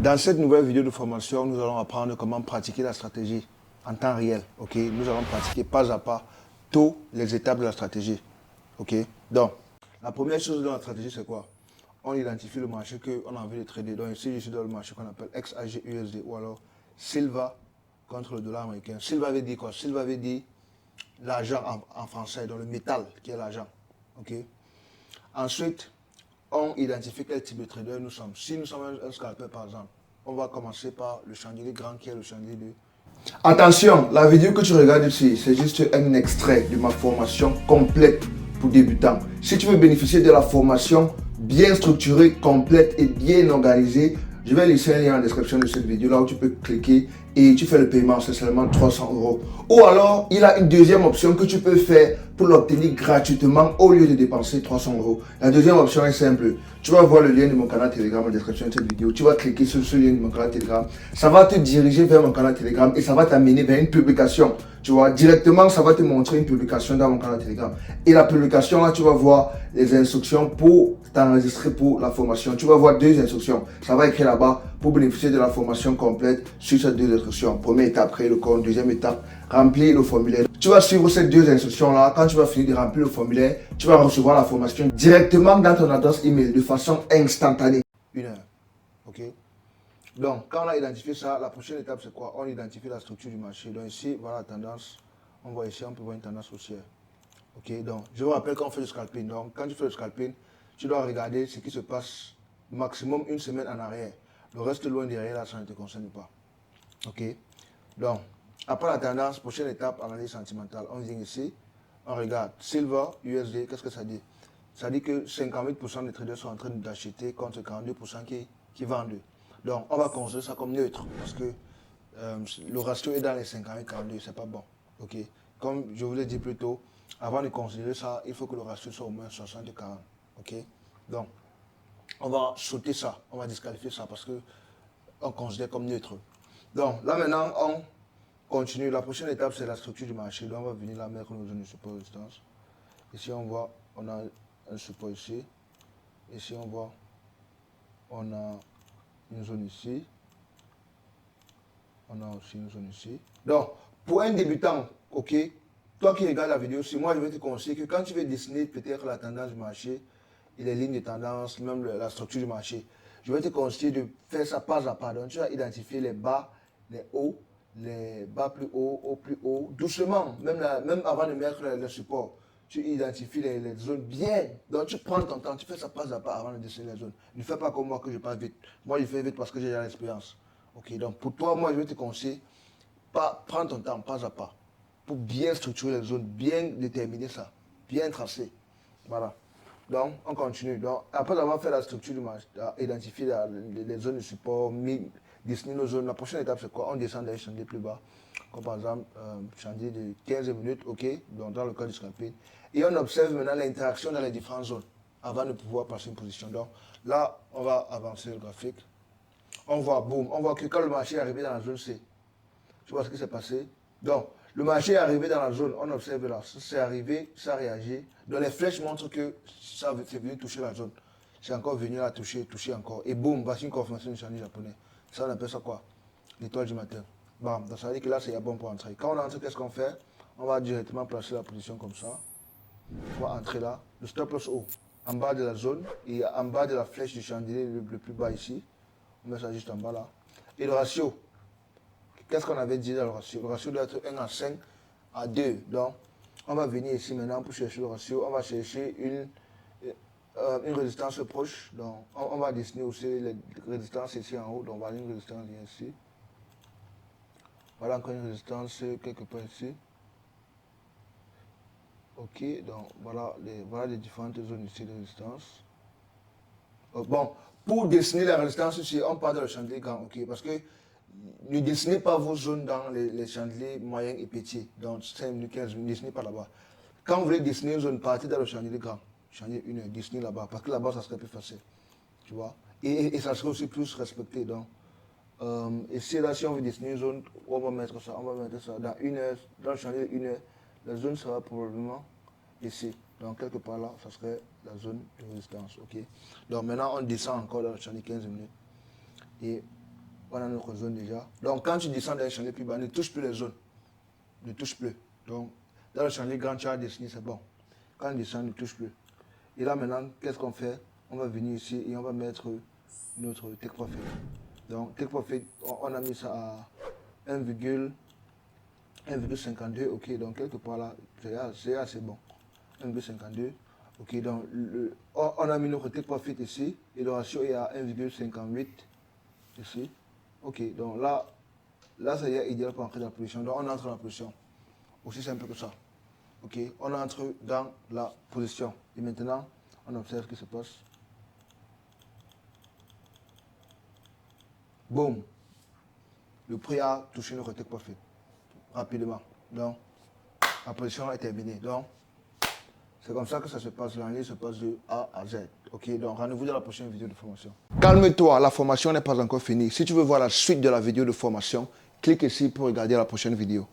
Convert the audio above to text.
Dans cette nouvelle vidéo de formation, nous allons apprendre comment pratiquer la stratégie en temps réel. Ok, nous allons pratiquer pas à pas toutes les étapes de la stratégie. Ok, donc la première chose dans la stratégie, c'est quoi? On identifie le marché qu'on a envie de trader. Donc ici, je suis dans le marché qu'on appelle XAG-USD ou alors Silva contre le dollar américain. Silva veut dire quoi? Silva veut dire l'argent en français, donc le métal qui est l'argent. Ok. Ensuite, on identifie quel type de trader nous sommes. Si nous sommes un scalper, par exemple, on va commencer par le chandelier grand qui est le chandelier de... Attention, la vidéo que tu regardes ici, c'est juste un extrait de ma formation complète pour débutants. Si tu veux bénéficier de la formation bien structurée, complète et bien organisée, je vais laisser un lien en description de cette vidéo là où tu peux cliquer et tu fais le paiement, c'est seulement 300 €. Ou alors, il a une deuxième option que tu peux faire pour l'obtenir gratuitement au lieu de dépenser 300 €. La deuxième option est simple. Tu vas voir le lien de mon canal Telegram en description de cette vidéo. Tu vas cliquer sur ce lien de mon canal Telegram. Ça va te diriger vers mon canal Telegram et ça va t'amener vers une publication. Tu vois, directement, ça va te montrer une publication dans mon canal Telegram. Et la publication, là, tu vas voir les instructions pour t'enregistrer pour la formation. Tu vas voir deux instructions. Ça va écrire là-bas pour bénéficier de la formation complète sur ces deux instructions. Première étape, créer le compte. Deuxième étape, remplir le formulaire. Tu vas suivre ces deux instructions-là. Quand tu vas finir de remplir le formulaire, tu vas recevoir la formation directement dans ton adresse email de façon instantanée. 1 heure. OK? Donc, quand on a identifié ça, la prochaine étape, c'est quoi? On identifie la structure du marché. Donc ici, voilà la tendance. On voit ici, on peut voir une tendance haussière. OK? Donc, je vous rappelle quand on fait le scalping. Donc, quand tu fais le scalping, tu dois regarder ce qui se passe maximum une semaine en arrière. Le reste loin derrière, là, ça ne te concerne pas. OK? Donc, après la tendance, prochaine étape, analyse sentimentale. On vient ici, on regarde Silver, USD, qu'est-ce que ça dit? Ça dit que 58% des traders sont en train d'acheter contre 42% qui vendent. Donc, on va considérer ça comme neutre parce que le ratio est dans les 58-42, c'est pas bon. Ok. Comme je vous l'ai dit plus tôt, avant de considérer ça, il faut que le ratio soit au moins 60-40. Ok. Donc, on va sauter ça, on va disqualifier ça parce que on considère comme neutre. Donc, là maintenant, on continue. La prochaine étape, c'est la structure du marché. Donc, on va venir là mettre nos zones de support et résistance. Ici, on voit, on a un support ici. Ici, on voit, on a une zone ici. On a aussi une zone ici. Donc, pour un débutant, ok, toi qui regardes la vidéo, moi je vais te conseiller que quand tu veux dessiner peut-être la tendance du marché et les lignes de tendance, même la structure du marché, je vais te conseiller de faire ça pas à pas. Donc, tu vas identifier les bas, les hauts, les bas plus hauts, hauts plus hauts, doucement, même avant de mettre le support. Tu identifies les zones bien. Donc, tu prends ton temps, tu fais ça pas à pas avant de dessiner les zones. Ne fais pas comme moi que je passe vite. Moi, je fais vite parce que j'ai l'expérience. Ok, donc pour toi, moi, je vais te conseiller, prends ton temps, pas à pas, pour bien structurer les zones, bien déterminer ça, bien tracer. Voilà. Donc, on continue. Donc, après avoir fait la structure du marché, identifier les zones de support, dessiner nos zones, la prochaine étape, c'est quoi? On descend des chandeliers plus bas, comme par exemple, chandelier de 15 minutes, ok, donc dans le cas du scalping. Et on observe maintenant l'interaction dans les différentes zones, avant de pouvoir passer une position. Donc, là, on va avancer le graphique. On voit, boum, on voit que quand le marché est arrivé dans la zone C, tu vois ce qui s'est passé? Donc, le marché est arrivé dans la zone, on observe là, c'est arrivé, ça a réagi. Donc, les flèches montrent que ça c'est venu toucher la zone. C'est encore venu la toucher, toucher encore. Et boum, voici une confirmation du chandelier japonais. Ça, on appelle ça quoi? L'étoile du matin. Bam, donc ça veut dire que là, c'est bon pour entrer. Quand on entre, qu'est-ce qu'on fait? On va directement placer la position comme ça. On va entrer là. Le stop loss haut, en bas de la zone, et en bas de la flèche du chandelier le plus bas ici. On met ça juste en bas là. Et le ratio, qu'est-ce qu'on avait dit dans le ratio? Le ratio doit être 1 à 5 à 2. Donc, on va venir ici maintenant pour chercher le ratio. On va chercher une résistance proche. Donc, on va dessiner aussi les résistances ici en haut. Donc, voilà une résistance ici. Voilà encore une résistance quelque part ici. Ok, donc voilà les différentes zones ici de résistance. Bon, pour dessiner la résistance ici, on part dans le chandelier grand, ok, parce que ne dessinez pas vos zones dans les chandeliers moyens et petits, donc 5 minutes, 15 minutes, ne dessinez pas là-bas. Quand vous voulez dessiner une zone, partez dans le chandelier grand, chandelier 1 heure, dessinez là-bas, parce que là-bas, ça serait plus facile, tu vois, et ça serait aussi plus respecté, donc, et si là, si on veut dessiner une zone, on va mettre ça dans 1 heure, dans le chandelier 1 heure, la zone sera probablement ici. Donc, quelque part là, ça serait la zone de résistance. Ok. Donc, maintenant, on descend encore dans le chandelier 15 minutes. Et On a notre zone déjà. Donc, quand tu descends dans le chantier plus bas, ne touche plus les zones. Ne touche plus. Donc, dans le chantier grand, tu as dessiné, c'est bon. Quand on descend, ne touche plus. Et là, maintenant, qu'est-ce qu'on fait? On va venir ici et on va mettre notre take profit. Donc, take profit, on a mis ça à 1,52. Ok, donc quelque part là, c'est assez bon. 1,52. Ok, donc on a mis notre take profit ici et le ratio est à 1,58 ici. Ok, donc là c'est idéal pour entrer dans la position. Donc on entre dans la position. Aussi simple que ça. Ok, on entre dans la position. Et maintenant, on observe ce qui se passe. Boum. Le prix a touché notre take profit. Rapidement. Donc, la position est terminée. Donc, c'est comme ça que ça se passe. L'année se passe de A à Z. Ok, donc rendez-vous dans la prochaine vidéo de formation. Calme-toi, la formation n'est pas encore finie. Si tu veux voir la suite de la vidéo de formation, clique ici pour regarder la prochaine vidéo.